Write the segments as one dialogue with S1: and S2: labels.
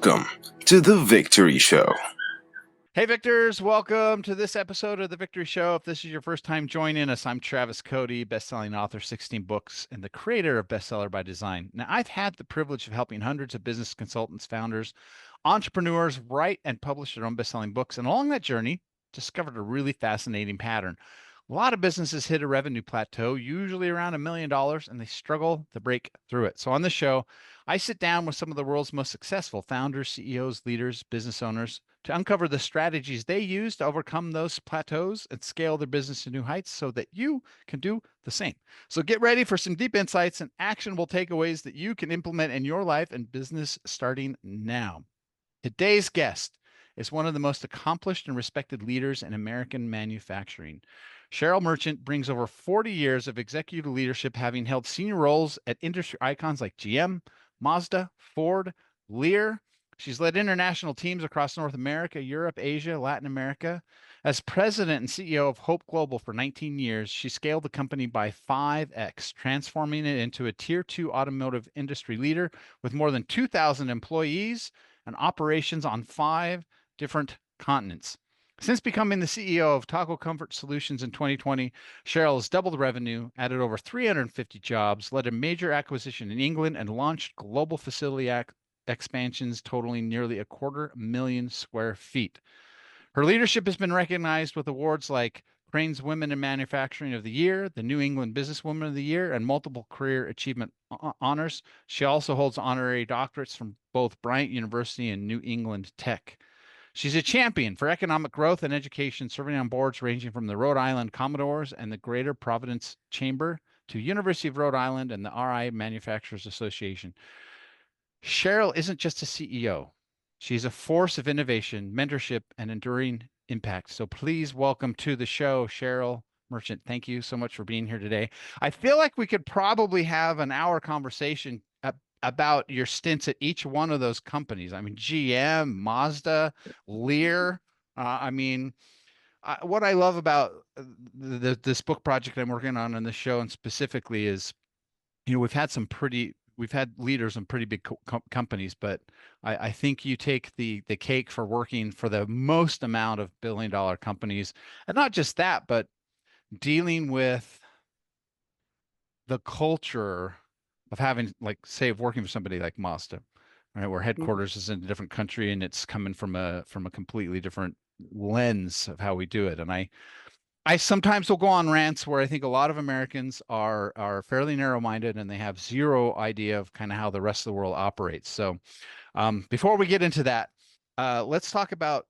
S1: Welcome to The Victory Show.
S2: Hey, Victors, welcome to this episode of The Victory Show. If this is your first time joining us, I'm Travis Cody, best-selling author, 16 books, and the creator of Bestseller by Design. Now, I've had the privilege of helping hundreds of business consultants, founders, entrepreneurs write and publish their own best-selling books. And along that journey, discovered a really fascinating pattern. A lot of businesses hit a revenue plateau, usually around $1 million, and they struggle to break through it. So on this show, I sit down with some of the world's most successful founders, CEOs, leaders, business owners to uncover the strategies they use to overcome those plateaus and scale their business to new heights so that you can do the same. So get ready for some deep insights and actionable takeaways that you can implement in your life and business starting now. Today's guest is one of the most accomplished and respected leaders in American manufacturing. Cheryl Merchant brings over 40 years of executive leadership, having held senior roles at industry icons like GM, Mazda, Ford, Lear. She's led international teams across North America, Europe, Asia, Latin America. As president and CEO of Hope Global for 19 years, she scaled the company by 5x, transforming it into a tier 2 automotive industry leader with more than 2,000 employees and operations on 5 different continents. Since becoming the CEO of Taco Comfort Solutions in 2020, Cheryl has doubled revenue, added over 350 jobs, led a major acquisition in England, and launched global facility expansions totaling nearly 250,000 square feet. Her leadership has been recognized with awards like Crane's Women in Manufacturing of the Year, the New England Businesswoman of the Year, and multiple career achievement honors. She also holds honorary doctorates from both Bryant University and New England Tech. She's a champion for economic growth and education, serving on boards ranging from the Rhode Island Commodores and the Greater Providence Chamber to University of Rhode Island and the RI Manufacturers Association. Cheryl isn't just a CEO. She's a force of innovation, mentorship, and enduring impact. So please welcome to the show, Cheryl Merchant. Thank you so much for being here today. I feel like we could probably have an hour conversation about your stints at each one of those companies. I mean, GM, Mazda, Lear. I mean, what I love about this book project I'm working on the show, and specifically, is we've had leaders in pretty big companies, but I think you take the cake for working for the most amount of billion-dollar companies, and not just that, but dealing with the culture of having, like, say, of working for somebody like Mazda, right, where headquarters is in a different country and it's coming from a completely different lens of how we do it. And I sometimes will go on rants where I think a lot of Americans are fairly narrow-minded and they have zero idea of kind of how the rest of the world operates. So before we get into that, let's talk about,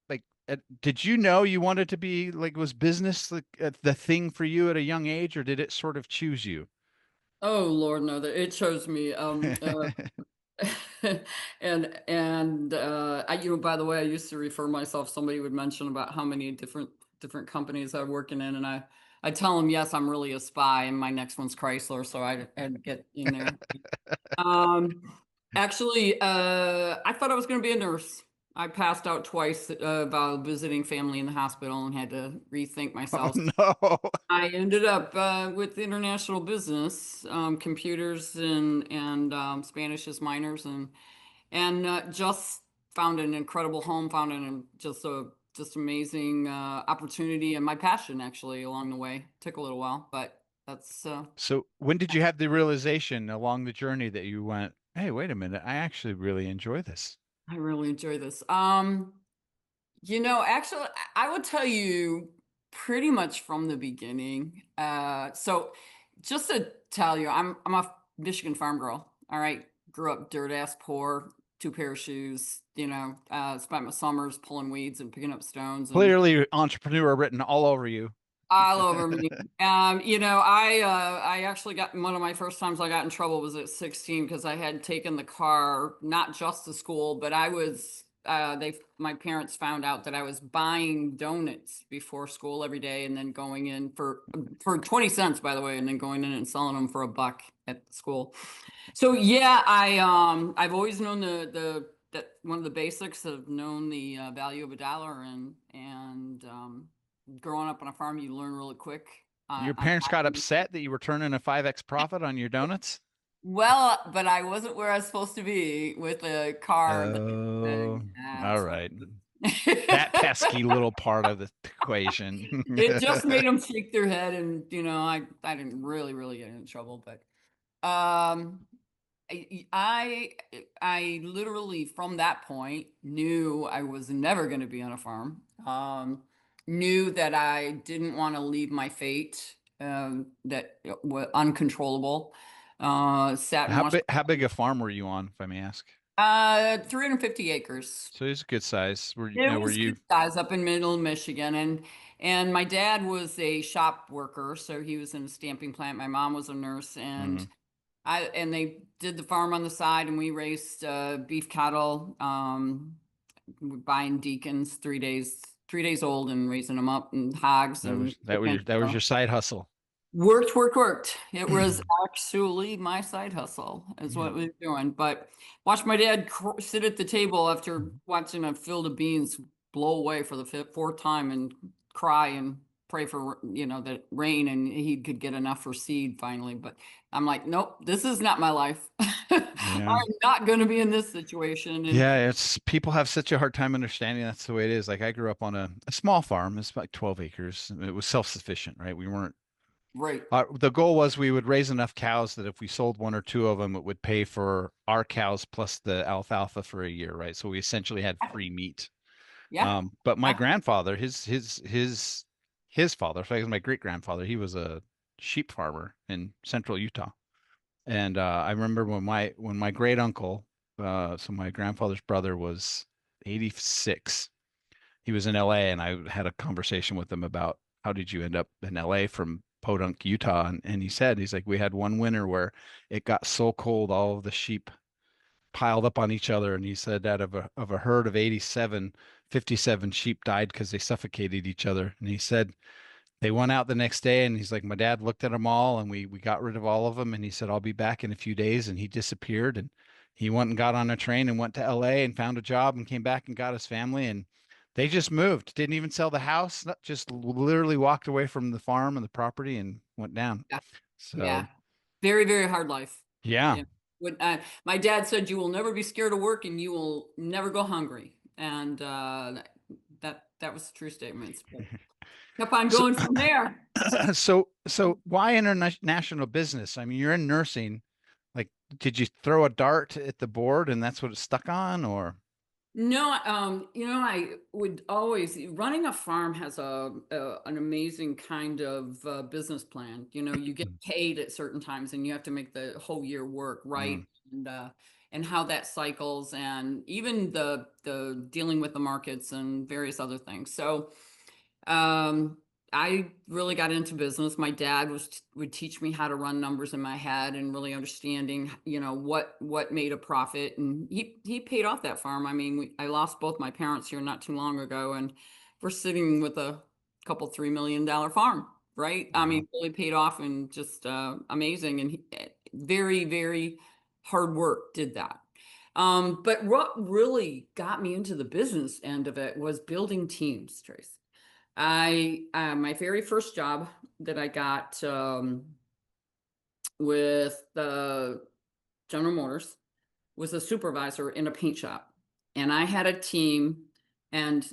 S2: like, did you know you wanted to be, like, was business like the thing for you at a young age, or did it sort of choose you?
S3: Oh Lord, no, that it chose me. By the way, I used to refer myself. Somebody would mention about how many different companies I'm working in, and I tell them yes, I'm really a spy, and my next one's Chrysler, so I'd get in there. Um, I thought I was going to be a nurse. I passed out twice while visiting family in the hospital and had to rethink
S2: Oh
S3: myself.
S2: no.
S3: I ended up with international business, computers and Spanish as minors, and just found an incredible home, found just amazing opportunity and my passion actually along the way. Took a little while, but that's
S2: So when did you have the realization along the journey that you went, hey, wait a minute, I actually really enjoy this?
S3: I really enjoy this. Actually, I would tell you pretty much from the beginning. So just to tell you, I'm a Michigan farm girl. All right, grew up dirt ass poor, 2 pair of shoes. Spent my summers pulling weeds and picking up stones and
S2: Clearly entrepreneur written all over you.
S3: all over me. I actually got one of my first times I got in trouble was at 16 because I had taken the car not just to school, but I was my parents found out that I was buying donuts before school every day and then going in for 20 cents, by the way, and then going in and selling them for $1 at school. So yeah, I've always known that one of the basics of known the value of a dollar and growing up on a farm, you learn really quick.
S2: Your
S3: On
S2: parents got upset that you were turning a 5x profit on your donuts?
S3: Well, but I wasn't where I was supposed to be with a car and the
S2: Oh,
S3: thing.
S2: all
S3: That's what
S2: right. That
S3: it was.
S2: pesky little part of the equation.
S3: It just made them shake their head, and I didn't really get in trouble, but um, I I literally from that point knew I was never going to be on a farm. Knew that I didn't want to leave my fate, that was uncontrollable. Sat and watched.
S2: How big a farm were you on, if I may ask?
S3: 350 acres.
S2: So it's a good size.
S3: It
S2: Were
S3: was
S2: you?
S3: good size up in middle Michigan, and my dad was a shop worker, so he was in a stamping plant. My mom was a nurse, and
S2: Mhm.
S3: they did the farm on the side, and we raised beef cattle, buying deacons 3 days old and raising them up, and hogs and chickens.
S2: That was your side hustle.
S3: Worked. It was actually my side hustle, is
S2: Yeah.
S3: what we were doing. But watch my dad sit at the table after watching a field of beans blow away for the fourth time and cry and pray for, that rain and he could get enough for seed finally. But I'm like, nope, this is not my life.
S2: Yeah.
S3: I'm not going to be in this situation. And
S2: Yeah, it's people have such a hard time understanding that's the way it is. Like I grew up on a small farm. It's like 12 acres. It was self-sufficient, right? We weren't
S3: right.
S2: the goal was we would raise enough cows that if we sold one or two of them, it would pay for our cows plus the alfalfa for a year, right? So we essentially had free meat.
S3: Yeah.
S2: But my
S3: Yeah.
S2: grandfather, his father, so I guess my great grandfather, he was a sheep farmer in central Utah. And I remember when my great uncle, so my grandfather's brother was 86. He was in LA, and I had a conversation with him about how did you end up in LA from Podunk, Utah, and he said he's like we had one winter where it got so cold, all of the sheep piled up on each other, and he said that of a herd of 87, 57 sheep died because they suffocated each other, and he said they went out the next day, and he's like, my dad looked at them all, and we got rid of all of them, and he said, I'll be back in a few days, and he disappeared, and he went and got on a train and went to LA and found a job and came back and got his family, and they just moved, didn't even sell the house, just literally walked away from the farm and the property and went down.
S3: Yeah.
S2: So
S3: Yeah. Very, very hard life.
S2: yeah.
S3: Yeah. My dad said, you will never be scared of work and you will never go hungry. And that was true statements. But kept on
S2: So
S3: going from there.
S2: so why international business? I mean, you're in nursing. Like, did you throw a dart at the board and that's what it stuck on, or?
S3: No, I would always running a farm has an amazing kind of business plan. You get paid at certain times, and you have to make the whole year work,
S2: Mm,
S3: right? And how that cycles, and even the dealing with the markets and various other things. So um, I really got into business. My dad would teach me how to run numbers in my head and really understanding, what made a profit. And he paid off that farm. I mean, I lost both my parents here not too long ago, and we're sitting with a couple $3 million farm, right? I
S2: wow.
S3: mean, really paid off and just amazing. And very, very hard work did that. But what really got me into the business end of it was building teams, Trace. My very first job that I got with the General Motors was a supervisor in a paint shop, and I had a team, and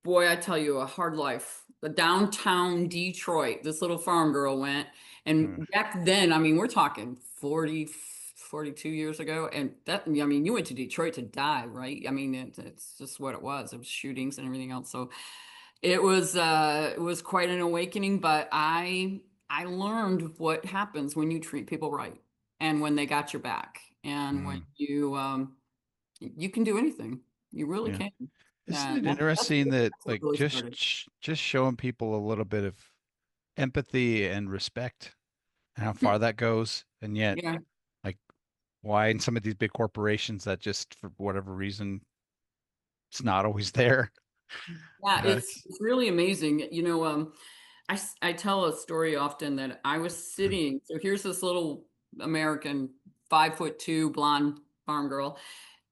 S3: boy, I tell you, a hard life. The downtown Detroit, this little farm girl went, and
S2: Mm,
S3: back then, I mean, we're talking 42 years ago, and I mean, you went to Detroit to die, right? I mean, it's just what it was. It was shootings and everything else. So it was quite an awakening, but I learned what happens when you treat people right and when they got your back and when
S2: mm,
S3: you can do anything. You really
S2: yeah.
S3: can.
S2: Isn't
S3: And
S2: it
S3: that's
S2: interesting that
S3: what
S2: like
S3: really started.
S2: just showing people a little bit of empathy and respect and how far that goes, and yet
S3: Yeah.
S2: like why in some of these big corporations that just for whatever reason it's not always there.
S3: Yeah, it's
S2: It's
S3: it's really amazing. I tell a story often that I was sitting, so here's this little American 5'2" blonde farm girl.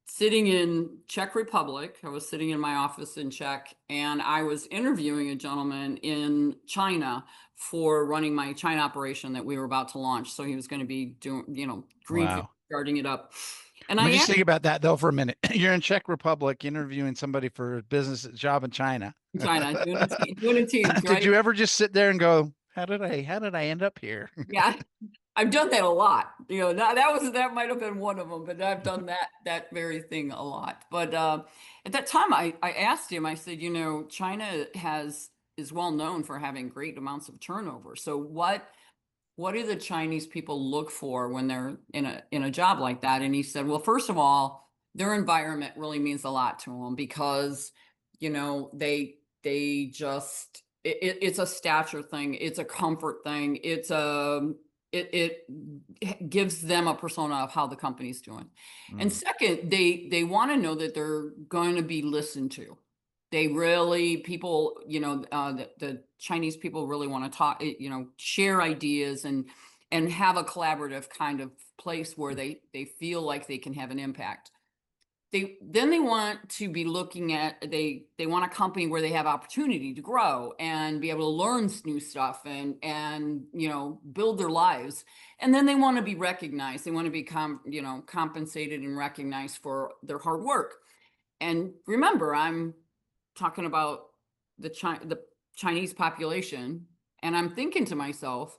S3: sitting in Czech Republic. I was sitting in my office in Czech, and I was interviewing a gentleman in China for running my China operation that we were about to launch. So he was going to be doing, greenfield,
S2: Wow.
S3: starting it up. And
S2: Let
S3: I
S2: me just
S3: asked
S2: think about that though for a minit. You're in Czech Republic interviewing somebody for a business job in China.
S3: China doing a teams,
S2: Did
S3: right?
S2: you ever just sit there and go, how did I end up here?
S3: Yeah, I've done that a lot. That might have been one of them, but I've done that very thing a lot. But at that time, I asked him. I said, China is well known for having great amounts of turnover. So what do the Chinese people look for when they're in a job like that? And he said, well, first of all, their environment really means a lot to them because, they just it's a stature thing, it's a comfort thing, it gives them a persona of how the company's doing. And
S2: Mm.
S3: second, they want to know that they're going to be listened to. They really people the Chinese people really want to talk, share ideas and have a collaborative kind of place where they feel like they can have an impact. They want to be looking at, they want a company where they have opportunity to grow and be able to learn new stuff and build their lives. And then they want to be recognized, they want to be compensated and recognized for their hard work. And remember, I'm talking about the Chinese population, and I'm thinking to myself,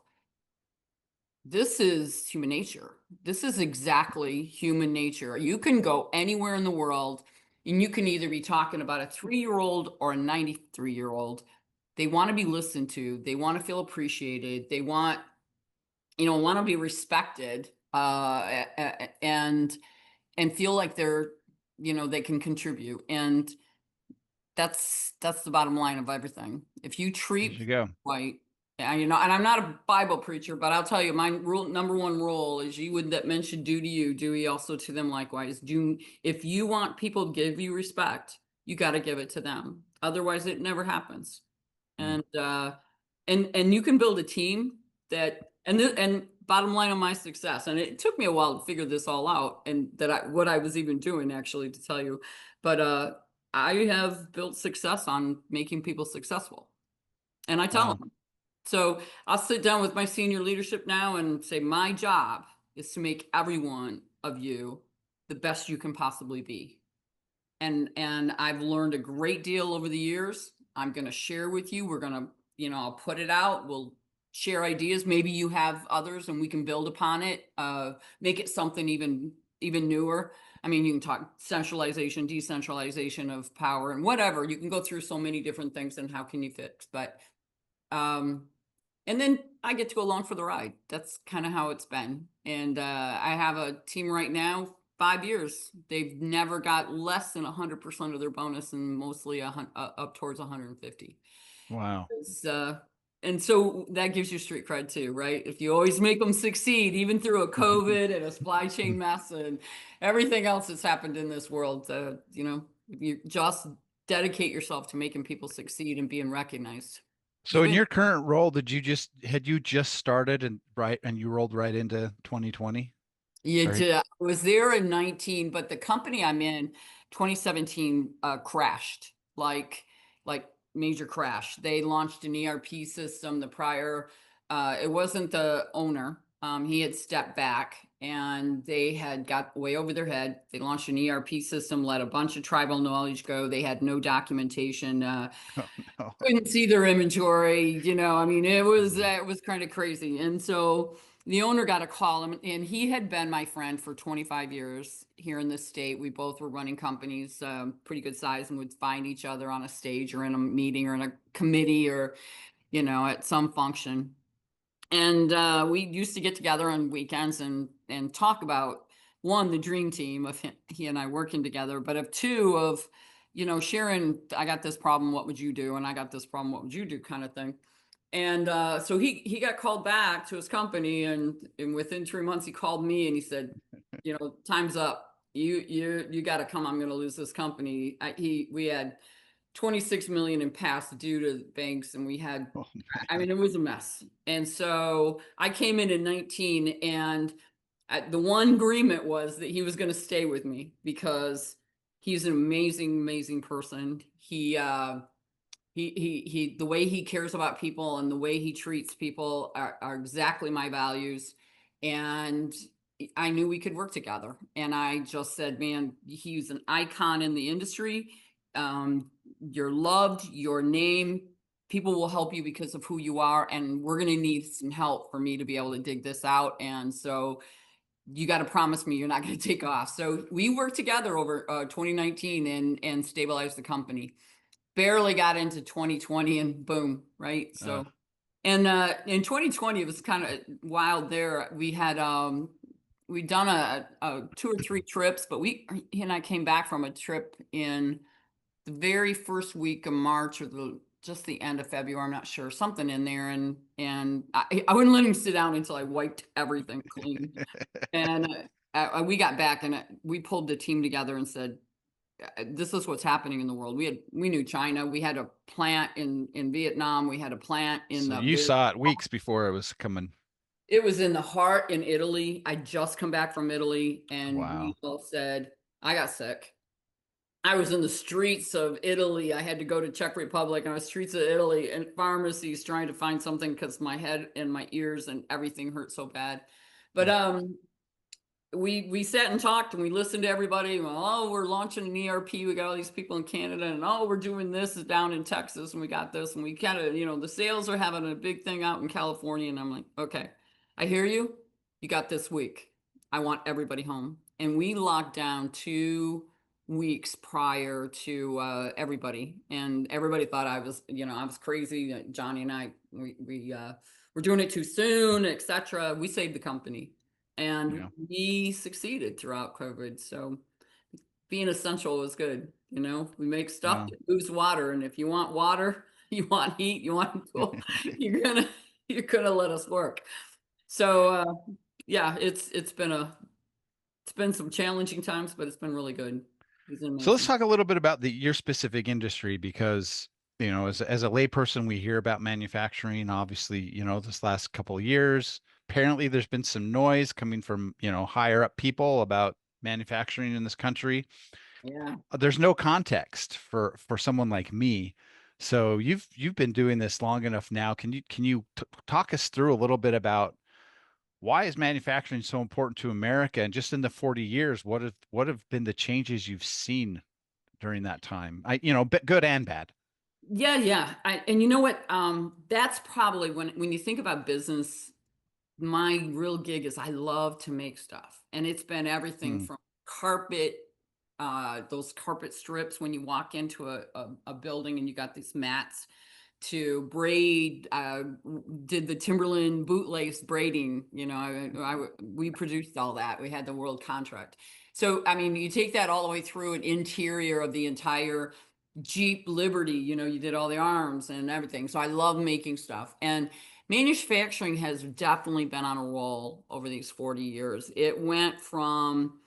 S3: this is human nature. This is exactly human nature. You can go anywhere in the world and you can either be talking about a 3-year-old or a 93-year-old. They want to be listened to. They want to feel appreciated. They want to be respected, and feel like they can contribute. And that's the bottom line of everything. If you
S2: There
S3: treat
S2: you go.
S3: right, and I'm not a Bible preacher, but I'll tell you, my number one rule is, you would that men should do to you, do ye also to them likewise. If you want people to give you respect, you got to give it to them. Otherwise, it never happens.
S2: Mm.
S3: And you can build a team and bottom line on my success, and it took me a while to figure this all out, and what I was even doing, actually, to tell you, but I have built success on making people successful, and I tell
S2: Wow.
S3: them. So I'll sit down with my senior leadership now and say, my job is to make every one of you the best you can possibly be. And I've learned a great deal over the years. I'm going to share with you. We're going to, I'll put it out. We'll share ideas. Maybe you have others and we can build upon it, make it something even newer. I mean, you can talk centralization, decentralization of power and whatever. You can go through so many different things and how can you fix, but, and then I get to go along for the ride. That's kind of how it's been. And I have a team right now, 5 years. They've never got less than 100% of their bonus, and mostly up towards 150.
S2: Wow.
S3: And so that gives you street cred too, right? If you always make them succeed, even through a COVID and a supply chain mess and everything else that's happened in this world, if you just dedicate yourself to making people succeed and being recognized.
S2: So in your current role, had you just started and you rolled right into 2020?
S3: You
S2: Or
S3: did. I was there in 19, but the company I'm in, 2017, crashed, like major crash. They launched an ERP system. It wasn't the owner. He had stepped back and they had got way over their head. They launched an ERP system, let a bunch of tribal knowledge go. They had no documentation.
S2: oh no.
S3: Couldn't see their inventory, I mean, it was kind of crazy. And so the owner got a call, and he had been my friend for 25 years here in this state. We both were running companies, pretty good size, and would find each other on a stage or in a meeting or in a committee or, at some function. And we used to get together on weekends and talk about, one, the dream team of he and I working together, but of two, of sharing, I got this problem, what would you do? And I got this problem, what would you do, kind of thing. And so he got called back to his company, and within 3 months he called me and he said, time's up. You got to come. I'm going to lose this company. We had 26 million in past due to banks, and we had,
S2: Oh,
S3: I
S2: man.
S3: mean, it was a mess. And so I came in 19, and The one agreement was that he was going to stay with me because he's an amazing, amazing person. The way he cares about people and the way he treats people are exactly my values. And I knew we could work together. And I just said, man, he's an icon in the industry. You're loved, your name, people will help you because of who you are. And we're going to need some help for me to be able to dig this out. And so you got to promise me you're not going to take off. So we worked together over 2019 and stabilized the company. Barely got into 2020 and boom, right? So, and in 2020, it was kind of wild there. We had, we'd done a 2 or 3 trips, but he and I came back from a trip in the very first week of March or just the end of February. I'm not sure, something in there. And I wouldn't let him sit down until I wiped everything clean. And we got back and we pulled the team together and said, this is what's happening in the world. We knew China. We had a plant in Vietnam. We had a plant in
S2: So you saw it weeks before it was coming.
S3: It was in the heart in Italy. I just come back from Italy, and
S2: Wow.
S3: we all said, I got sick. I was in the streets of Italy. I had to go to Czech Republic, and I was streets of Italy and pharmacies trying to find something because my head and my ears and everything hurt so bad. But we sat and talked and we listened to everybody. Well, oh, we're launching an ERP. We got all these people in Canada, and oh, we're doing this down in Texas, and we got this, and we kind of, the sales are having a big thing out in California. And I'm like, okay, I hear you. You got this week. I want everybody home. And we locked down 2 weeks prior to everybody, and everybody thought I was crazy. Johnny and I, we were doing it too soon, etc. We saved the company. And we succeeded throughout COVID. So being essential was good. We make stuff that moves water. And if you want water, you want heat, you want cool, you're gonna let us work. So yeah, it's been some challenging times, but it's been really good.
S2: So let's talk a little bit about your specific industry, because as a layperson, we hear about manufacturing. Obviously, this last couple of years, apparently there's been some noise coming from higher up people about manufacturing in this country.
S3: Yeah.
S2: There's no context for someone like me. So you've been doing this long enough now. Can you talk us through a little bit about why is manufacturing so important to America? And just in the 40 years, what have been the changes you've seen during that time? Good and bad.
S3: Yeah. And you know what? That's probably when you think about business, my real gig is I love to make stuff. And it's been everything from carpet, those carpet strips when you walk into a building and you got these mats, to braid, did the Timberland bootlace braiding. We produced all that. We had the world contract. So, I mean, you take that all the way through an interior of the entire Jeep Liberty, you did all the arms and everything. So I love making stuff. And manufacturing has definitely been on a roll over these 40 years. It went from,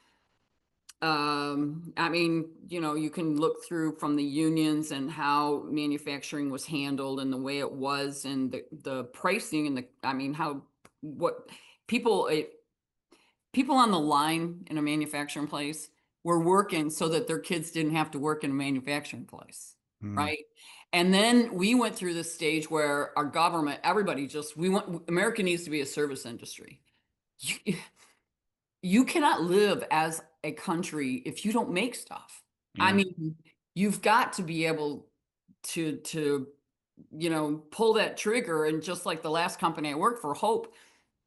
S3: I mean, you can look through from the unions and how manufacturing was handled and the way it was, and the pricing and what people on the line in a manufacturing place were working so that their kids didn't have to work in a manufacturing place. Right. And then we went through this stage where our government, everybody America needs to be a service industry. You cannot live as a country if you don't make stuff. Yeah. I mean, you've got to be able to pull that trigger. And just like the last company I worked for, Hope,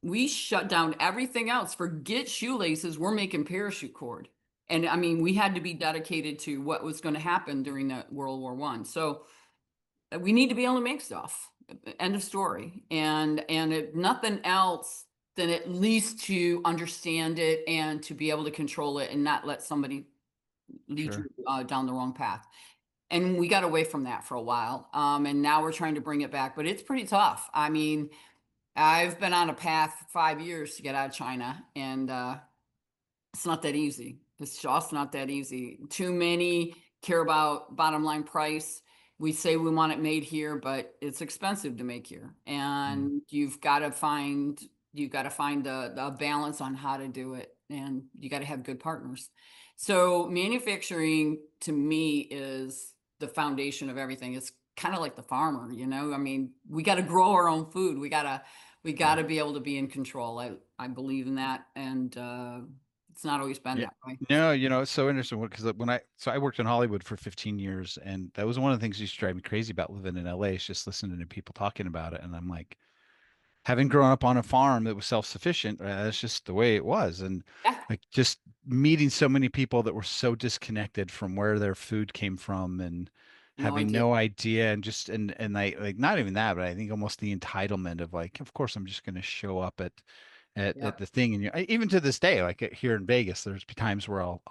S3: we shut down everything else. Forget shoelaces, we're making parachute cord. And I mean, we had to be dedicated to what was going to happen during that World War I. So we need to be able to make stuff. End of story. And if nothing else, then at least to understand it and to be able to control it and not let somebody lead you down the wrong path. And we got away from that for a while. And now we're trying to bring it back, but it's pretty tough. I mean, I've been on a path for 5 years to get out of China, and it's not that easy. It's just not that easy. Too many care about bottom line price. We say we want it made here, but it's expensive to make here. And you've got to find you got to find a balance on how to do it, and you got to have good partners. So manufacturing to me is the foundation of everything. It's kind of like the farmer, you know. I mean, we got to grow our own food. We got to be able to be in control. I believe in that, and it's not always been
S2: Yeah.
S3: that way.
S2: No, it's so interesting because I worked in Hollywood for 15 years, and that was one of the things that used to drive me crazy about living in LA is just listening to people talking about it. And I'm like, having grown up on a farm that was self-sufficient, that's just the way it was. And
S3: Yeah,
S2: like just meeting so many people that were so disconnected from where their food came from and
S3: no
S2: having
S3: idea.
S2: no idea and just and like not even that, but I think almost the entitlement of like, of course I'm just going to show up at
S3: Yep.
S2: the thing. And even to this day, like here in Vegas, there's times where I'll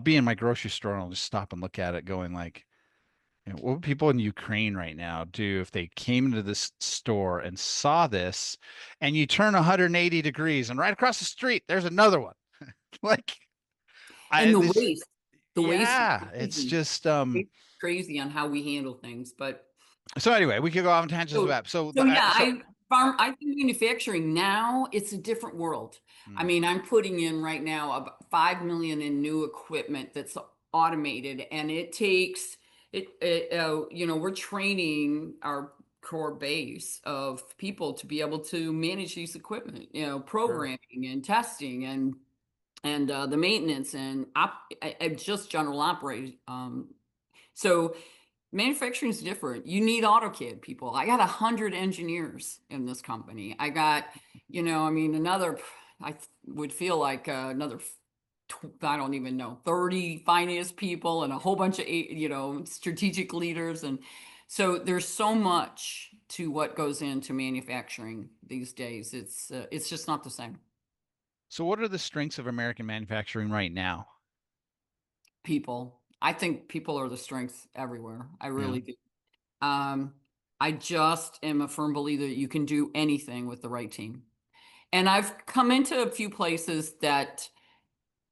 S2: be in my grocery store and I'll just stop and look at it going like, what would people in Ukraine right now do if they came into this store and saw this and you turn 180 degrees and right across the street, there's another one. Like
S3: And
S2: I this
S3: the waste is
S2: yeah, it's
S3: crazy.
S2: just
S3: It's crazy on how we handle things, but
S2: so anyway, we could go off on tangents
S3: so,
S2: about so
S3: so yeah,
S2: so
S3: I think manufacturing now, it's a different world. I
S2: hmm,
S3: mean, I'm putting in right now about 5 million in new equipment that's automated, and it takes we're training our core base of people to be able to manage these equipment,
S2: sure.
S3: programming and testing and the maintenance and just general operating. So manufacturing is different. You need AutoCAD people. I got 100 engineers in this company. I got, I mean, I would feel like another, I don't even know, 30 finance people and a whole bunch of, strategic leaders. And so there's so much to what goes into manufacturing these days. It's just not the same.
S2: So what are the strengths of American manufacturing right now?
S3: People. I think people are the strength everywhere. I
S2: Yeah.
S3: really do. Um, I just am a firm believer that you can do anything with the right team. And I've come into a few places that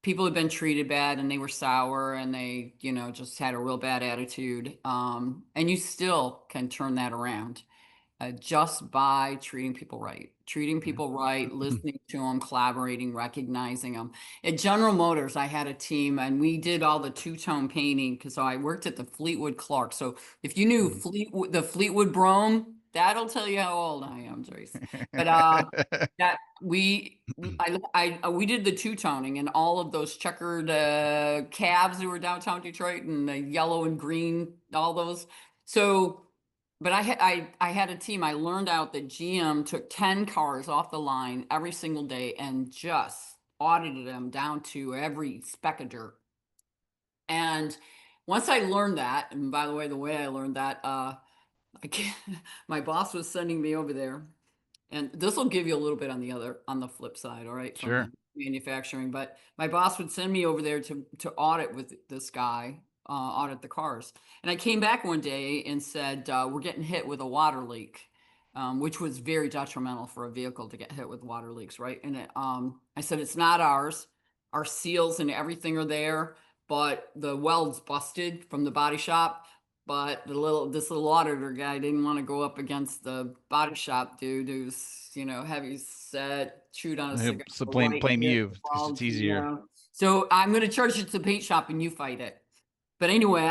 S3: people have been treated bad and they were sour and they, just had a real bad attitude. And you still can turn that around just by treating
S2: Yeah.
S3: people right, listening to them, collaborating, recognizing them. At General Motors, I had a team and we did all the two-tone painting because I worked at the Fleetwood Clark. So if you knew the Fleetwood Brougham, that'll tell you how old I am, Joyce. But that we did the two-toning and all of those checkered cabs that were downtown Detroit and the yellow and green, all those. So but I had a team. I learned out that GM took 10 cars off the line every single day and just audited them down to every speck of dirt. And once I learned that, and by the way I learned that, my boss was sending me over there, and this will give you a little bit on the flip side, all right, from the
S2: Sure.
S3: manufacturing. But my boss would send me over there to audit with this guy, audit the cars. And I came back one day and said, we're getting hit with a water leak, which was very detrimental for a vehicle to get hit with water leaks, right? And I said, it's not ours. Our seals and everything are there, but the weld's busted from the body shop. But this little auditor guy didn't want to go up against the body shop dude who's, heavy set, chewed on a cigar,
S2: So
S3: white
S2: blame
S3: hair,
S2: you because
S3: bald,
S2: it's easier.
S3: So I'm going to charge it to the paint shop and you fight it. But anyway,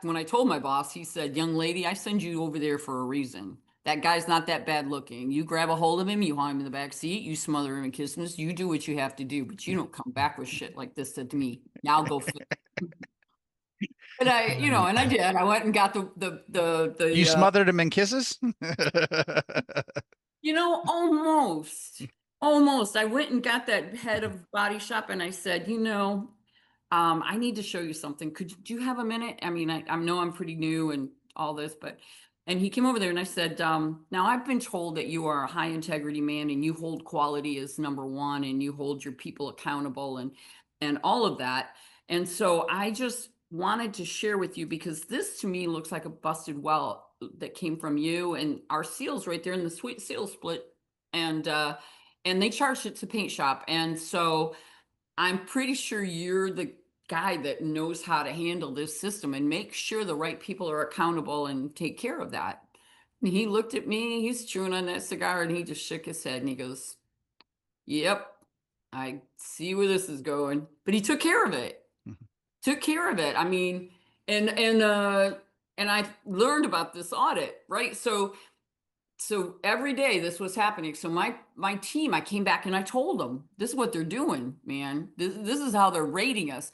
S3: when I told my boss, he said, young lady, I send you over there for a reason. That guy's not that bad looking. You grab a hold of him, you haul him in the back seat, you smother him and kiss him. You do what you have to do, but you don't come back with shit like this to me. Now go fix. And and I did. I went and got
S2: You smothered him in kisses?
S3: almost, almost. I went and got that head of body shop, and I said, I need to show you something. Do you have a minute? I mean, I know I'm pretty new and all this, and he came over there and I said, now I've been told that you are a high integrity man and you hold quality as number one and you hold your people accountable and all of that. And so I just wanted to share with you because this to me looks like a busted well that came from you and our seals right there in the sweet seal split. And they charged it to paint shop. And so I'm pretty sure you're the guy that knows how to handle this system and make sure the right people are accountable and take care of that. And he looked at me, he's chewing on that cigar, and he just shook his head and he goes, Yep. I see where this is going. But he took care of it.
S2: Mhm.
S3: Took care of it. I mean, and I learned about this audit, right? So every day this was happening. So my team, I came back and I told them, this is what they're doing, man. This is how they're rating us.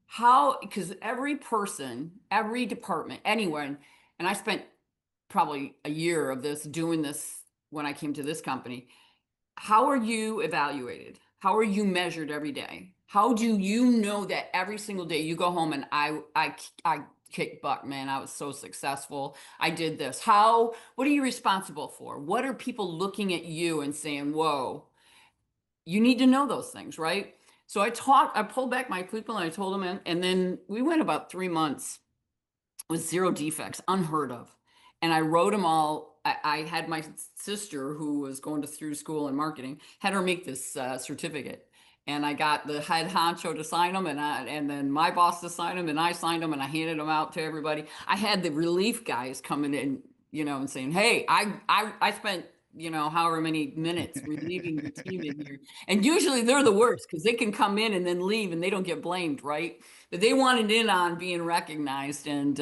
S3: How, because every person, every department, anyone, and I spent probably a year of this doing this when I came to this company. How are you evaluated? How are you measured every day? How do you know that every single day you go home and I kicked butt, man. I was so successful. I did this. What are you responsible for? What are people looking at you and saying, whoa, you need to know those things, right? So I pulled back my people and I told them, and then we went about 3 months with zero defects, unheard of. And I wrote them all. I had my sister, who was going to through school in marketing, had her make this certificate. And I got the head honcho to sign them, and then my boss to sign them, and I signed them, and I handed them out to everybody. I had the relief guys coming in, and saying, "Hey, I spent however many minutes relieving the team in here." And usually they're the worst because they can come in and then leave, and they don't get blamed, right? But they wanted in on being recognized, and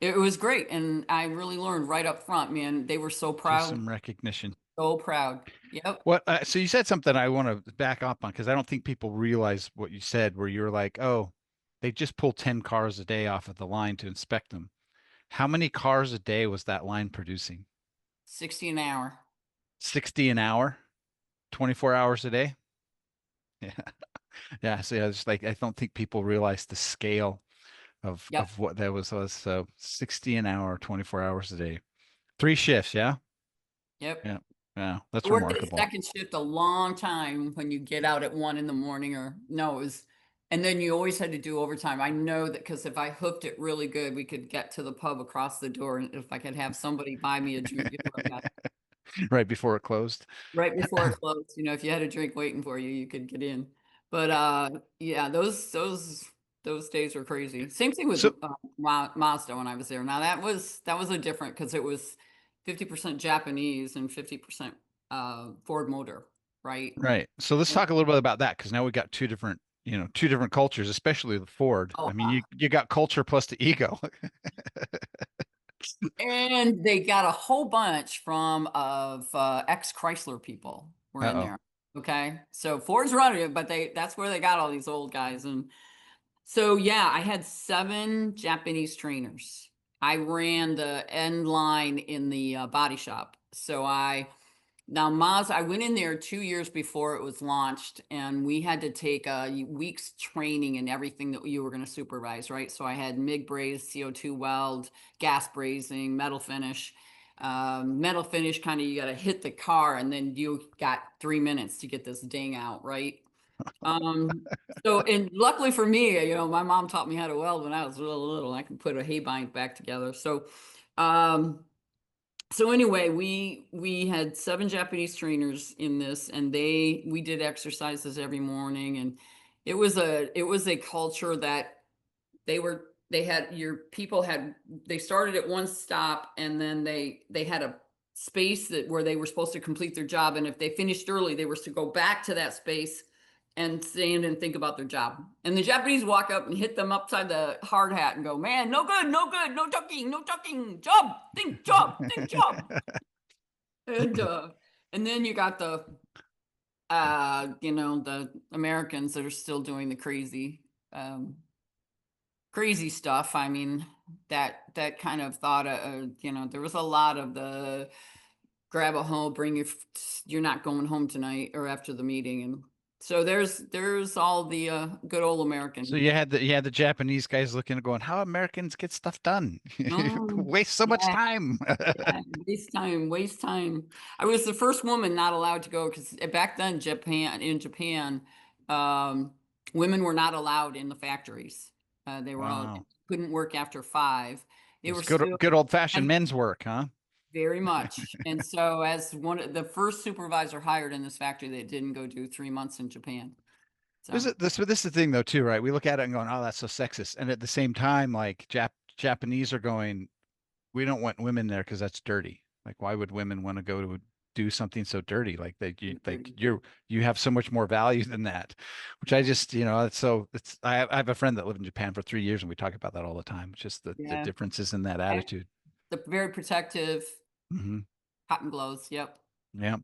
S3: it was great. And I really learned right up front, man. They were so
S2: Just
S3: proud,
S2: some recognition.
S3: so proud. Yep.
S2: What? So you said something I want to back up on because I don't think people realize what you said, where you were like, "Oh, they just pull 10 cars a day off of the line to inspect them." How many cars a day was that line producing?
S3: 60 an hour.
S2: 60 an hour, 24 hours a day? Yeah. Yeah. So yeah, it's like I don't think people realize the scale
S3: Yep.
S2: of what that was. So 60 an hour, 24 hours a day. 3 shifts, yeah?
S3: Yep.
S2: Yeah. Yeah.
S3: I
S2: That's
S3: worked at
S2: remarkable.
S3: second shift a long time when you get out at 1 in the morning, or no, it was, and then you always had to do overtime. I know that because if I hooked it really good, we could get to the pub across the door. And if I could have somebody buy me a drink before I got
S2: Right before it closed.
S3: right before it closed, if you had a drink waiting for you, you could get in. But yeah, those days were crazy. Same thing with
S2: So
S3: Mazda when I was there. Now that was a different, because it was 50% Japanese and 50% Ford Motor, right?
S2: right. So let's
S3: And,
S2: talk a little bit about that because now we got two different cultures, especially with Ford. I
S3: oh,
S2: mean, you got culture plus the ego.
S3: and they got a whole bunch of ex Chrysler people were in
S2: Uh-oh.
S3: there. Okay, so Ford's running it, but that's where they got all these old guys. And so yeah, I had 7 Japanese trainers. I ran the end line in the body shop. Now Mazda, I went in there 2 years before it was launched, and we had to take a week's training in everything that you were going to supervise, right? So I had MIG braze, CO2 weld, gas brazing, metal finish. Metal finish, kind of, you got to hit the car, and then you got 3 minutes to get this ding out, right? Um, and luckily for me, my mom taught me how to weld when I was really little. I could put a hay bind back together. Um, so anyway, we had 7 Japanese trainers in this, and we did exercises every morning, and it was a culture that they had your people had they started at one stop, and then they had a space where they were supposed to complete their job, and if they finished early they were to go back to that space and stand and think about their job. And the Japanese walk up and hit them upside the hard hat and go, "Man, no good, no good, no talking, no talking, think job." And and then you got the Americans that are still doing the um crazy stuff. I mean, that kind of thought, there was a lot of the grab a home, you're not going home tonight or after the meeting. And so there's all the good old
S2: So
S3: American.
S2: you had the Japanese guys looking and going, "How Americans get stuff done?
S3: Oh,
S2: Waste so much
S3: yeah,
S2: time."
S3: yeah, waste time, waste time. I was the first woman not allowed to go because back then, in Japan, um, women were not allowed in the factories. They were all
S2: Wow.
S3: couldn't work after 5.
S2: It
S3: They
S2: was
S3: were
S2: good
S3: still
S2: good old-fashioned
S3: and
S2: men's work, huh?
S3: very much. And so, as one of the first supervisor hired in this factory, they didn't go do 3 months in Japan.
S2: This
S3: So,
S2: is this is the thing though too, right? We look at it and going, "Oh, that's so sexist," and at the same time, like Japanese are going, "We don't want women there because that's dirty. Like, why would women want to go to do something so dirty like that.
S3: Mhm.
S2: You have so much more value than that, which I just, I have a friend that lived in Japan for 3 years, and we talk about that all the time. Just the
S3: Yeah.
S2: differences in that
S3: And
S2: attitude.
S3: the very protective
S2: Hmm.
S3: cotton gloves. Yep.
S2: Yeah.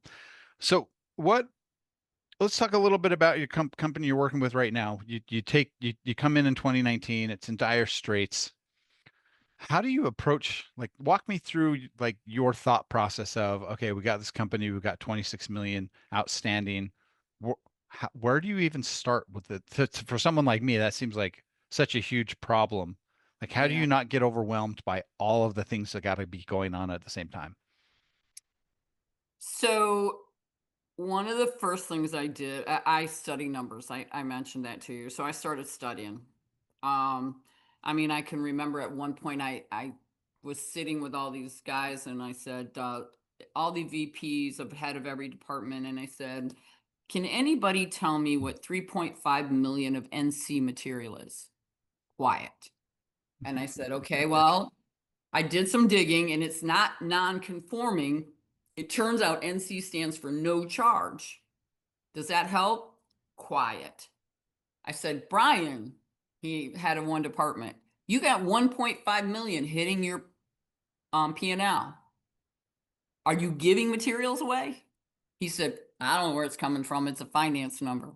S2: So let's talk a little bit about your company you're working with right now. You come in 2019, it's in dire straits. How do you approach, like, walk me through like your thought process of, okay, we got this company, we got 26 million outstanding. Where do you even start with it? For someone like me, that seems like such a huge problem. Like, how do
S3: Yeah.
S2: you not get overwhelmed by all of the things that got to be going on at the same time?
S3: So one of the first things I did, I study numbers. I mentioned that to you. So I started studying. Um, I mean, I can remember at one point I was sitting with all these guys and I said, all the VPs of head of every department, and I said, can anybody tell me what 3.5 million of NC material is? Quiet. And I said, okay, well, I did some digging and it's not non-conforming. It turns out NC stands for no charge. Does that help? Quiet. I said, Brian, he had in one department, you got 1.5 million hitting your P&L. Are you giving materials away? He said, I don't know where it's coming from. It's a finance number. I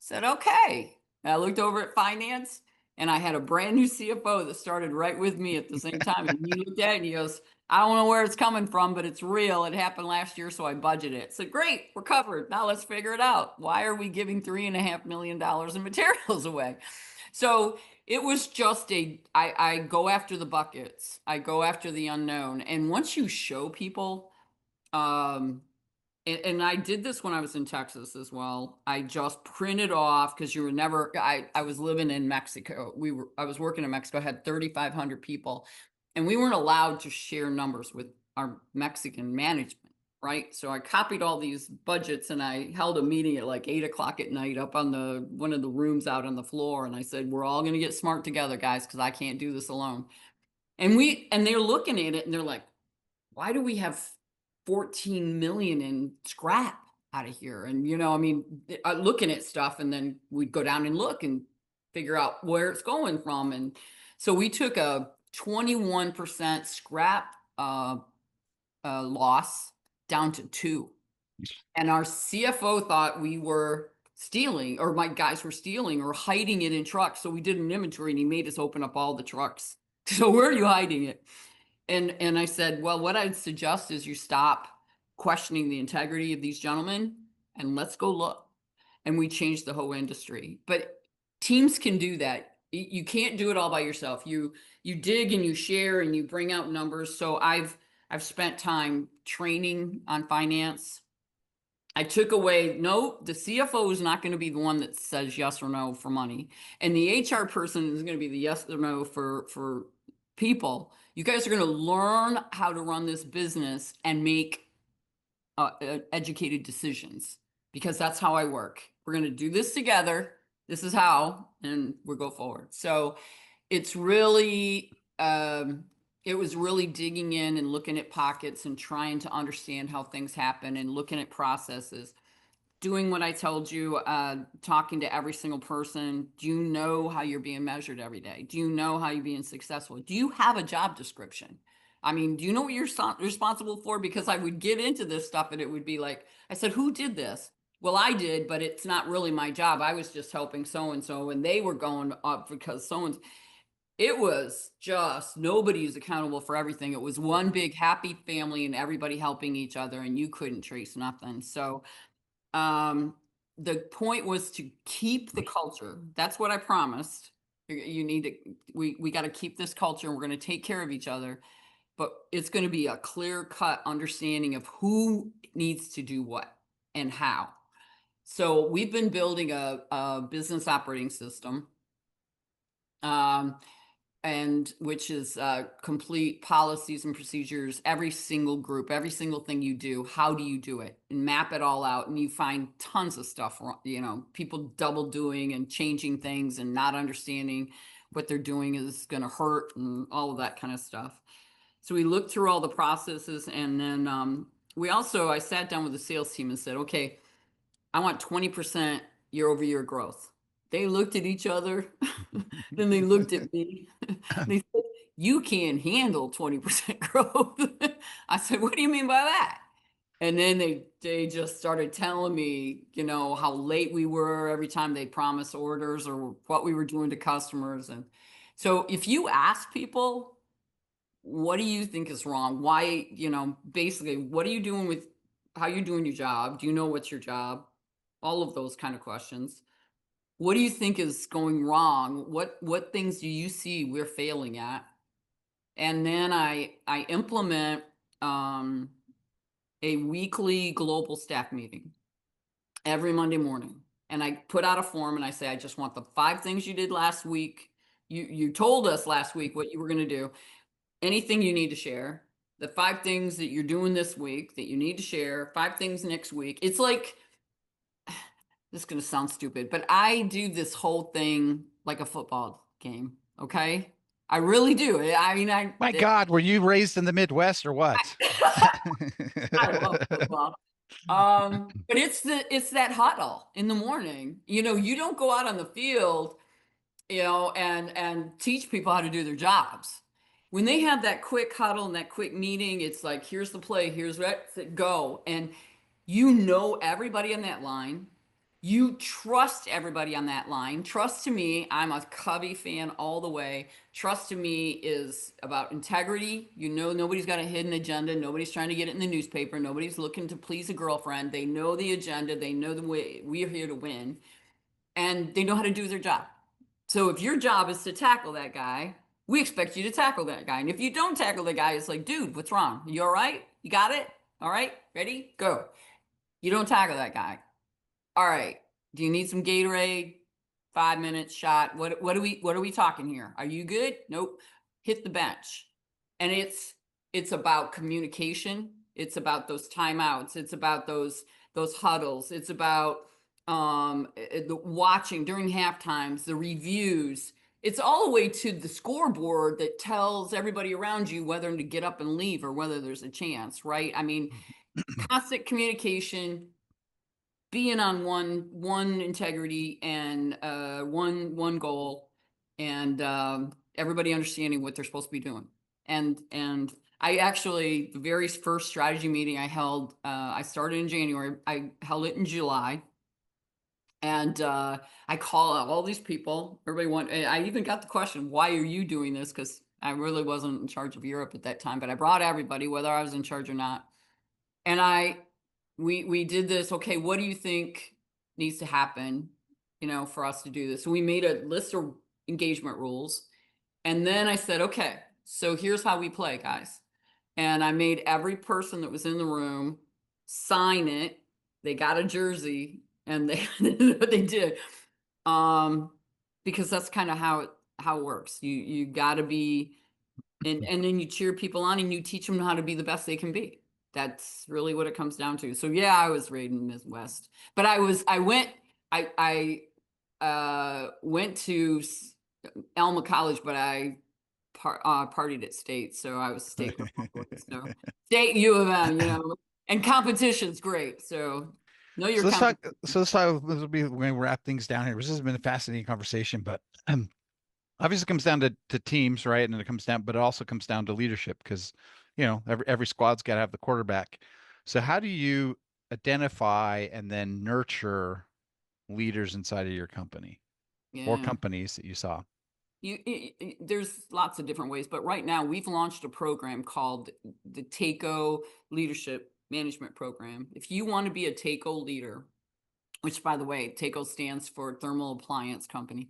S3: said, okay. And I looked over at finance and I had a brand new CFO that started right with me at the same time. And he looked at it and he goes, I don't know where it's coming from, but it's real. It happened last year, so I budgeted it. I said, great, we're covered. Now let's figure it out. Why are we giving $3.5 million in materials away? So it was just I go after the buckets. I go after the unknown. And once you show people, um, and I did this when I was in Texas as well. I just printed off because you were never. I was living in Mexico. I was working in Mexico. I had 3,500 people, and we weren't allowed to share numbers with our Mexican management, right? So I copied all these budgets and I held a meeting at like 8 o'clock at night up on the one of the rooms out on the floor, and I said, "We're all going to get smart together, guys, because I can't do this alone." And they're looking at it and they're like, why do we have 14 million in scrap out of here? And, I mean, looking at stuff and then we'd go down and look and figure out where it's going from. And so we took a 21% scrap loss down to 2. And our CFO thought we were stealing, or my guys were stealing or hiding it in trucks. So we did an inventory and he made us open up all the trucks. So where are you hiding it? And I said, well, what I'd suggest is you stop questioning the integrity of these gentlemen and let's go look. And we changed the whole industry. But teams can do that. You can't do it all by yourself. You dig and you share and you bring out numbers. So I've spent time training on finance. I took away, no, the CFO is not going to be the one that says yes or no for money. And the HR person is going to be the yes or no for people. You guys are going to learn how to run this business and make educated decisions because that's how I work. We're going to do this together. This is how, and we'll go forward. So it's really, it was really digging in and looking at pockets and trying to understand how things happen and looking at processes, doing what I told you, talking to every single person. Do you know how you're being measured every day? Do you know how you're being successful? Do you have a job description? I mean, do you know what you're responsible for? Because I would get into this stuff and it would be like, I said, who did this? Well, I did, but it's not really my job. I was just helping so and so, and they were going up because so and it was just nobody's accountable for everything. It was one big happy family and everybody helping each other, and you couldn't trace nothing. So um, the point was to keep the culture. That's what I promised. You need to, we got to keep this culture and we're going to take care of each other. But it's going to be a clear cut understanding of who needs to do what and how. So we've been building a business operating system. And which is complete policies and procedures, every single group, every single thing you do, how do you do it, and map it all out. And you find tons of stuff, people double doing and changing things and not understanding what they're doing is going to hurt and all of that kind of stuff. So we looked through all the processes and then I sat down with the sales team and said, okay, I want 20% year-over-year growth. They looked at each other, then they looked at me. They said, you can't handle 20% growth. I said, what do you mean by that? And then they just started telling me, how late we were every time they promised orders or what we were doing to customers. And so if you ask people, what do you think is wrong? Why, basically, what are you doing with how you're doing your job? Do you know what's your job? All of those kind of questions. What do you think is going wrong? What things do you see we're failing at? And then I implement a weekly global staff meeting every Monday morning. And I put out a form and I say, I just want the 5 things you did last week. You told us last week what you were going to do. Anything you need to share. The 5 things that you're doing this week that you need to share. 5 things next week. It's like, this is going to sound stupid, but I do this whole thing like a football game. Okay. I really do. I mean,
S2: My God, were you raised in the Midwest or what?
S3: I love football. But it's that huddle in the morning. You don't go out on the field, and teach people how to do their jobs. When they have that quick huddle and that quick meeting, it's like, here's the play, here's what, go. And everybody on that line. You trust everybody on that line. Trust to me, I'm a Cubby fan all the way. Trust to me is about integrity. Nobody's got a hidden agenda. Nobody's trying to get it in the newspaper. Nobody's looking to please a girlfriend. They know the agenda. They know the way we are here to win. And they know how to do their job. So if your job is to tackle that guy, we expect you to tackle that guy. And if you don't tackle the guy, it's like, dude, what's wrong? You all right? You got it? All right? Ready? Go. You don't tackle that guy. All right. Do you need some Gatorade? 5 minutes shot. What are we talking here? Are you good? Nope. Hit the bench. And it's about communication. It's about those timeouts. It's about those huddles. It's about the watching during half times, the reviews. It's all the way to the scoreboard that tells everybody around you whether to get up and leave or whether there's a chance, right? I mean, constant communication, being on one integrity and one goal, and everybody understanding what they're supposed to be doing. And I actually, the very first strategy meeting I held, I started in January. I held it in July. And I call out all these people. I even got the question, why are you doing this? Because I really wasn't in charge of Europe at that time, but I brought everybody, whether I was in charge or not. And we did this. Okay, what do you think needs to happen, for us to do this? So we made a list of engagement rules. And then I said, okay, so here's how we play, guys. And I made every person that was in the room sign it. They got a jersey and they what they did. Because that's kind of how it works. You gotta be, and then you cheer people on and you teach them how to be the best they can be. That's really what it comes down to. So yeah, I was raised in the Midwest, but I went to Elma College, but I partied at State, so I was State. So State U of M, and competition's great. So know your
S2: So let's talk.
S3: competition.
S2: So let's talk. This will be when we wrap things down here. This has been a fascinating conversation, but obviously it comes down to teams, right? And it comes down, but it also comes down to leadership because every squad's got to have the quarterback. So how do you identify and then nurture leaders inside of your company or
S3: Yeah.
S2: companies that you saw?
S3: There's lots of different ways, but right now we've launched a program called the TACO Leadership Management Program. If you want to be a TACO leader, which by the way, TACO stands for Thermal Appliance Company.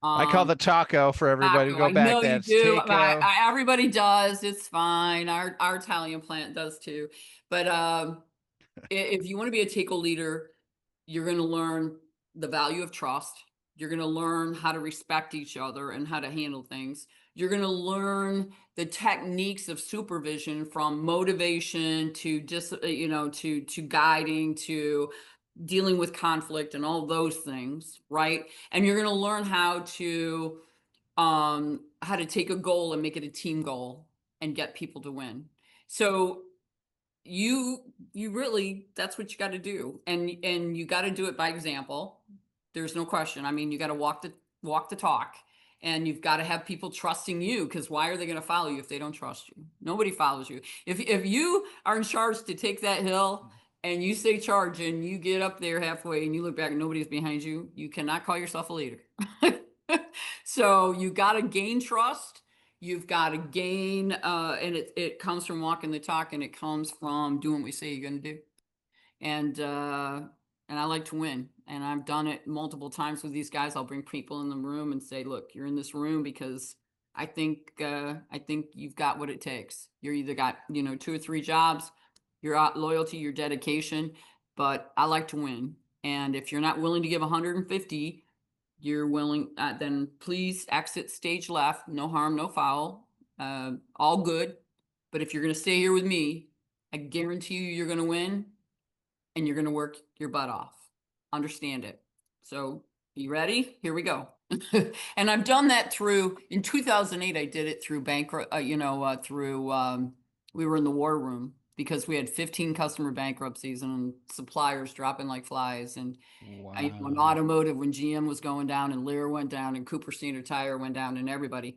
S2: I call the taco for everybody.
S3: Taco,
S2: Go
S3: I
S2: back.
S3: know you
S2: That's
S3: do.
S2: taco.
S3: Everybody does. It's fine. Our Italian plant does too. But if you want to be a TACO leader, you're going to learn the value of trust. You're going to learn how to respect each other and how to handle things. You're going to learn the techniques of supervision, from motivation to just, to guiding, to dealing with conflict and all those things, right? And you're going to learn how to take a goal and make it a team goal and get people to win. So you really, that's what you got to do. And you got to do it by example. There's no question. I mean, you got to walk the talk, and you've got to have people trusting you, because why are they going to follow you if they don't trust you? Nobody follows you. If you are in charge to take that hill and you say charge and you get up there halfway and you look back and nobody's behind you, you cannot call yourself a leader. So you got to gain trust. You've got to gain, and it comes from walking the talk, and it comes from doing what we say you're going to do. And I like to win, and I've done it multiple times with these guys. I'll bring people in the room and say, look, you're in this room because I think you've got what it takes. You're either got, 2 or 3 jobs, your loyalty, your dedication, but I like to win. And if you're not willing to give 150, you're willing, then please exit stage left. No harm, no foul. All good. But if you're going to stay here with me, I guarantee you're going to win, and you're going to work your butt off. Understand it. So, you ready? Here we go. And I've done that in 2008, I did it through we were in the war room because we had 15 customer bankruptcies and suppliers dropping like flies. And in automotive, when GM was going down and Lear went down and Cooper Standard Tire went down and everybody.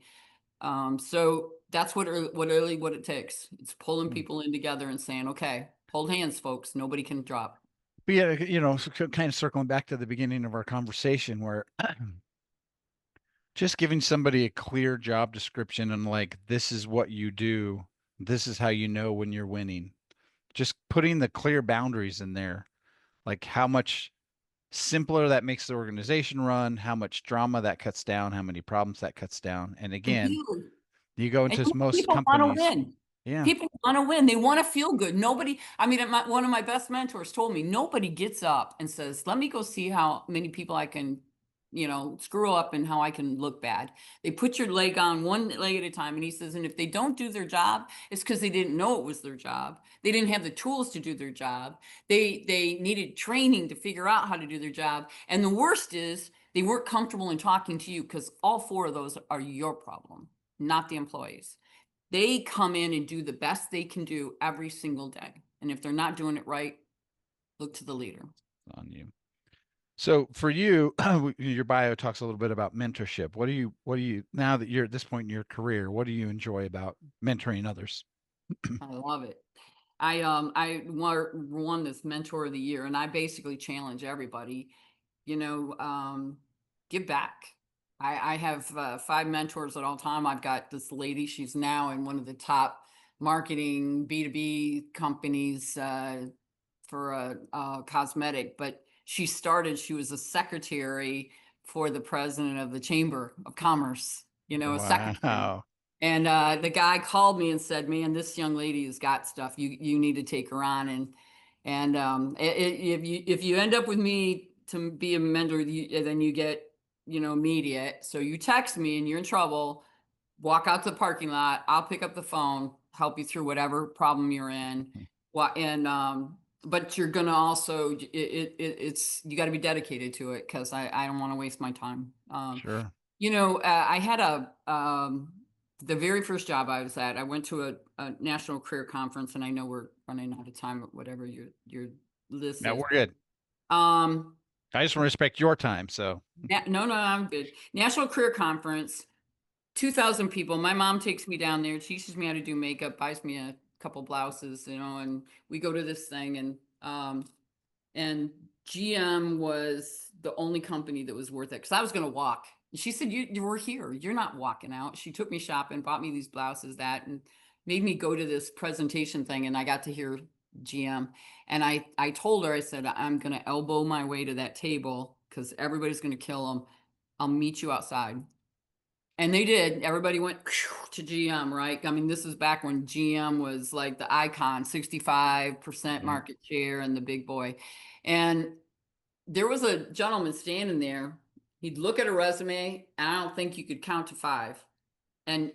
S3: So that's what it takes. It's pulling people in together and saying, okay, hold hands, folks. Nobody can drop.
S2: But yeah, kind of circling back to the beginning of our conversation where just giving somebody a clear job description and like, this is what you do. This is how you know when you're winning. Just putting the clear boundaries in there, like how much simpler that makes the organization run, how much drama that cuts down, how many problems that cuts down. And again, you go into most
S3: People want to
S2: companies.
S3: win.
S2: Yeah.
S3: People want to win. They want to feel good. Nobody, I mean, one of my best mentors told me, nobody gets up and says, let me go see how many people I can, screw up and how I can look bad. They put your leg on one leg at a time. And he says, and if they don't do their job, it's because they didn't know it was their job. They didn't have the tools to do their job. They needed training to figure out how to do their job. And the worst is they weren't comfortable in talking to you, because all 4 of those are your problem, not the employees. They come in and do the best they can do every single day. And if they're not doing it right, look to the leader.
S2: On you. So for you, your bio talks a little bit about mentorship. What do you, now that you're at this point in your career, what do you enjoy about mentoring others?
S3: I love it. I won this mentor of the year, and I basically challenge everybody, give back. I have 5 mentors at all time. I've got this lady, she's now in one of the top marketing B2B companies for a cosmetic, but she was a secretary for the president of the Chamber of Commerce, a secretary. And the guy called me and said, man, this young lady has got stuff. You need to take her on. And if you end up with me to be a mentor, then you get, immediate. So you text me and you're in trouble, walk out to the parking lot. I'll pick up the phone, help you through whatever problem you're in. But you're going to also, you got to be dedicated to it, because I don't want to waste my time.
S2: Sure.
S3: I had the very first job I was at, I went to a national career conference, and I know we're running out of time, whatever your list
S2: No,
S3: is.
S2: we're good. I just want to respect your time. So
S3: no, I'm good. National Career Conference, 2,000 people. My mom takes me down there, teaches me how to do makeup, buys me a couple blouses, and we go to this thing, and GM was the only company that was worth it, because I was going to walk. She said, you were here. You're not walking out. She took me shopping, bought me these blouses, and made me go to this presentation thing. And I got to hear GM. And I told her, I said, I'm going to elbow my way to that table, because everybody's going to kill them. I'll meet you outside. And they did. Everybody went to GM, right? I mean, this is back when GM was like the icon, 65% market share and the big boy. And there was a gentleman standing there. He'd look at a resume, and I don't think you could count to 5, and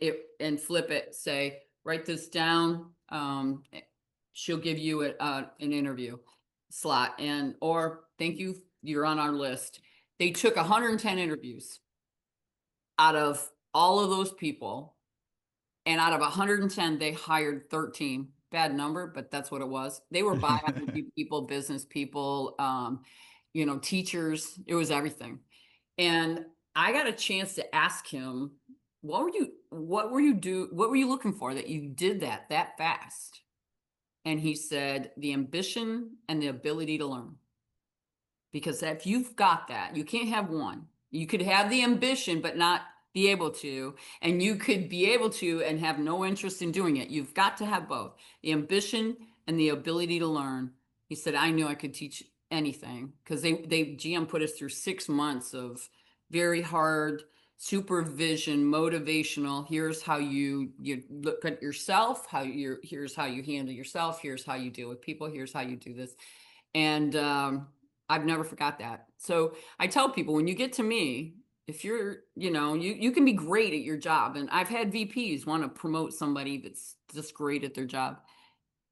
S3: flip it, say, write this down. She'll give you an interview slot, or thank you, you're on our list. They took 110 interviews out of all of those people, and out of 110, they hired 13 bad number, but that's what it was. They were biology people, business people, teachers. It was everything. And I got a chance to ask him, what were you looking for that you did that fast? And he said, the ambition and the ability to learn. Because if you've got that, you can't have one. You could have the ambition, but not be able to. And you could be able to and have no interest in doing it. You've got to have both the ambition and the ability to learn. He said, I knew I could teach anything because GM put us through 6 months of very hard supervision, motivational. Here's how you look at yourself, here's how you handle yourself, here's how you deal with people, here's how you do this. And I've never forgot that. So I tell people, when you get to me, if you're, you can be great at your job. And I've had VPs want to promote somebody that's just great at their job,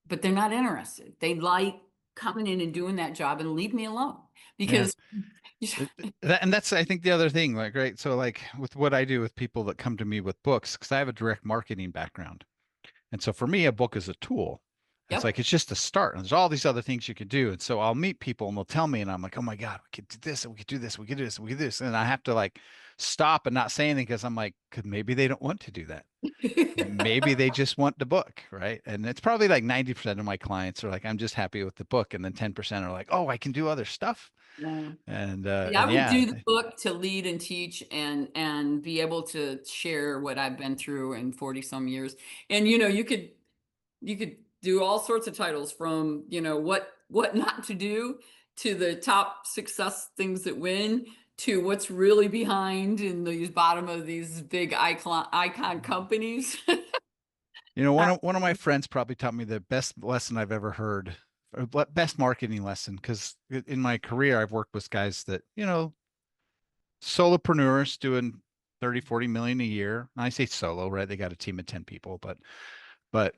S3: but they're not interested. They like coming in and doing that job and leave me alone because
S2: And that's, I think, the other thing, like, right. So like with what I do with people that come to me with books, because I have a direct marketing background. And so for me, a book is a tool. It's
S3: Yep.
S2: like, it's just a start. And there's all these other things you could do. And so I'll meet people and they'll tell me, and I'm like, oh my God, we could do this, and we could do this, we could do this, we could do this. And I have to like stop and not say anything because I'm like, because maybe they don't want to do that. Maybe they just want the book, right? And it's probably like 90% of my clients are like, I'm just happy with the book. And then 10% are like, oh, I can do other stuff.
S3: Yeah.
S2: And
S3: Yeah, I would do the book to lead and teach and be able to share what I've been through in 40 some years. And you could do all sorts of titles from, what not to do, to the top success things that win, to what's really behind in these bottom of these big icon companies.
S2: One of my friends probably taught me the best lesson I've ever heard, or best marketing lesson, because in my career, I've worked with guys that, solopreneurs doing 30, 40 million a year. And I say solo, right? They got a team of 10 people, but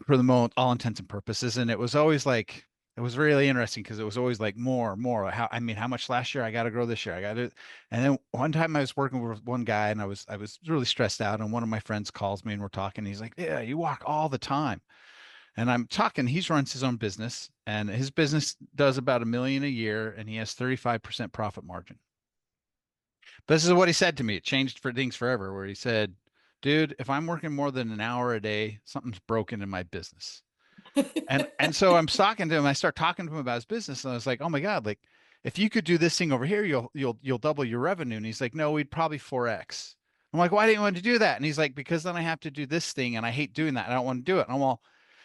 S2: for the moment, all intents and purposes. And it was always like, it was really interesting because it was always like more. How much last year? I got to grow this year. I got to. And then one time I was working with one guy and I was really stressed out. And one of my friends calls me and we're talking. He's like, yeah, you walk all the time. And I'm talking, he runs his own business and his business does about $1 million a year and he has 35% profit margin. But this is what he said to me. It changed for things forever, where he said, dude, if I'm working more than an hour a day, something's broken in my business. And so I'm talking to him. I start talking to him about his business, and I was like, "Oh my God! Like, if you could do this thing over here, you'll double your revenue." And he's like, "No, we'd probably 4x." I'm like, "Why didn't you want to do that?" And he's like, "Because then I have to do this thing, and I hate doing that. I don't want to do it." And I'm all,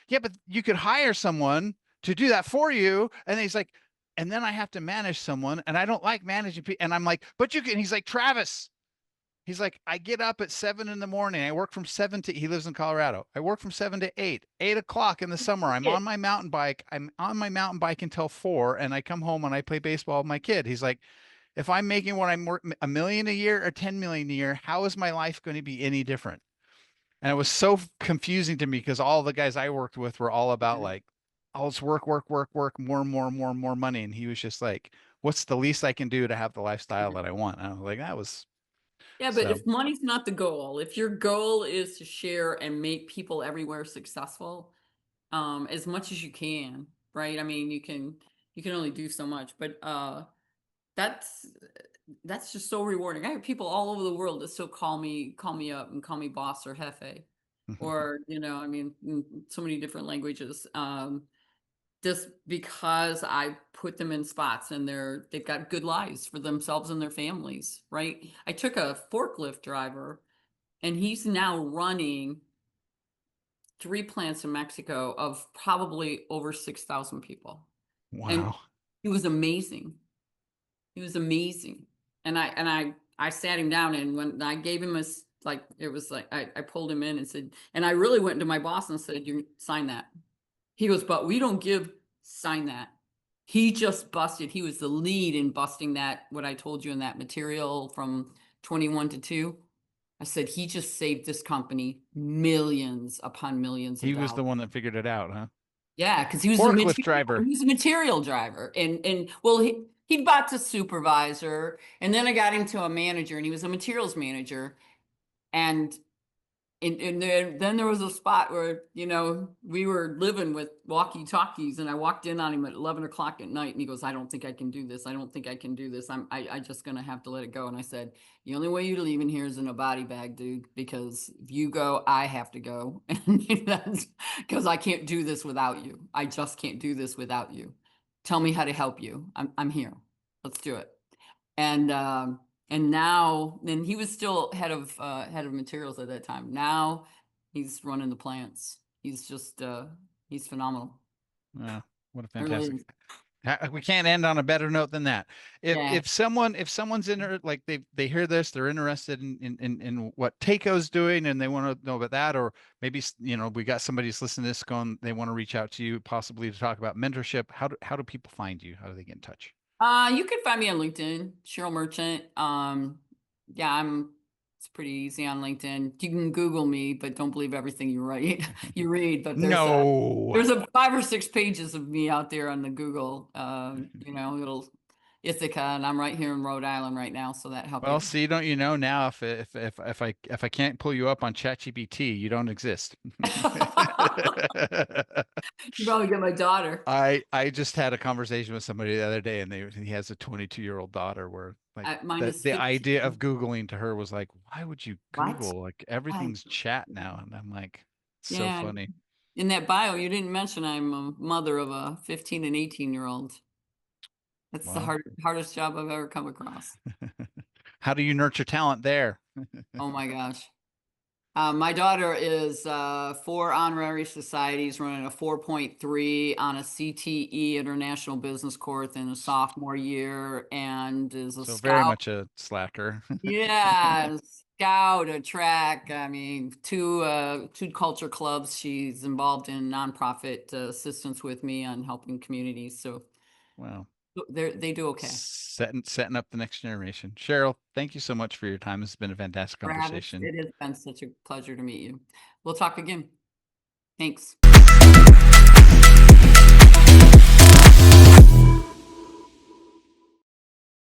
S2: "Yeah, but you could hire someone to do that for you." And he's like, "And then I have to manage someone, and I don't like managing people." And I'm like, "But you can." And he's like, "Travis." He's like, I get up at 7 in the morning. I work from 7 to, he lives in Colorado. I work from 7 to 8 o'clock in the summer. I'm on my mountain bike. I'm on my mountain bike until 4. And I come home and I play baseball with my kid. He's like, if I'm making what I'm worth, $1 million a year or 10 million a year, how is my life going to be any different? And it was so confusing to me because all the guys I worked with were all about like, oh, it's work, work, work, work, more and more and more and more money. And he was just like, what's the least I can do to have the lifestyle that I want? And I was like, that was
S3: Yeah, but
S2: so.
S3: if money's not the goal, if your goal is to share and make people everywhere successful, as much as you can, right? I mean, you can only do so much, but that's that's just so rewarding. I have people all over the world that still call me up and call me boss or jefe, or I mean, in so many different languages. Just because I put them in spots and they've got good lives for themselves and their families, right? I took a forklift driver and he's now running 3 plants in Mexico of probably over 6,000 people. And
S2: Wow.
S3: he was amazing. He was amazing. And I sat him down, and when I gave him it was like I pulled him in and said, and I really went to my boss and said, you sign that. He goes, but we don't sign that. He just busted. He was the lead in busting that, what I told you in that material from 21 to 2. I said, he just saved this company millions upon millions of
S2: He was
S3: dollars.
S2: the one that figured it out, huh?
S3: Yeah, because he was
S2: Forklift driver.
S3: he was a material driver. And well, he got to supervisor, and then I got him to a manager, and he was a materials manager. And And then there was a spot where, you know, we were living with walkie talkies and I walked in on him at 11 o'clock at night and he goes, I don't think I can do this. I don't think I can do this. I just gonna have to let it go. And I said, the only way you're leaving here is in a body bag, dude, because if you go, I have to go. And that's because I can't do this without you. I just can't do this without you. Tell me how to help you. I'm here. Let's do it. And now, and he was still head of materials at that time. Now he's running the plants. He's just he's phenomenal.
S2: Wow, what a
S3: It really
S2: fantastic.
S3: is.
S2: We can't end on a better note than that.
S3: Yeah.
S2: If someone's like they hear this, they're interested in what Taco's doing and they want to know about that, or maybe we got somebody who's listening to this going, they want to reach out to you possibly to talk about mentorship. How do people find you? How do they get in touch?
S3: You can find me on LinkedIn, Cheryl Merchant. Yeah, it's pretty easy on LinkedIn. You can Google me, but don't believe everything you write, you read. But
S2: No.
S3: there's a 5 or 6 pages of me out there on the Google, little Ithaca, and I'm right here in Rhode Island right now, so that helped.
S2: Well, see, don't you know now if I can't pull you up on ChatGPT, you don't exist.
S3: You probably get my daughter.
S2: I just had a conversation with somebody the other day, and he has a 22-year-old daughter where like
S3: Mine is
S2: the idea
S3: 15.
S2: of Googling to her was like, why would you
S3: What?
S2: Google? Like
S3: Why?
S2: everything's chat now. And I'm like, so
S3: Yeah.
S2: funny.
S3: In that bio, you didn't mention I'm a mother of a 15 and 18-year-old. That's the
S2: Well,
S3: hardest job I've ever come across.
S2: how do you nurture talent there?
S3: Oh my gosh. My daughter is 4 honorary societies, running a 4.3 on a CTE International Business course in a sophomore year, and is a
S2: So very
S3: scout.
S2: much a slacker.
S3: Yeah, scout, a track. I mean, 2 culture clubs. She's involved in nonprofit assistance with me on helping communities. So
S2: Wow.
S3: they do okay.
S2: Setting up the next generation. Cheryl, thank you so much for your time. This has been a fantastic
S3: Travis,
S2: conversation.
S3: it has been such a pleasure to meet you. We'll talk again. Thanks.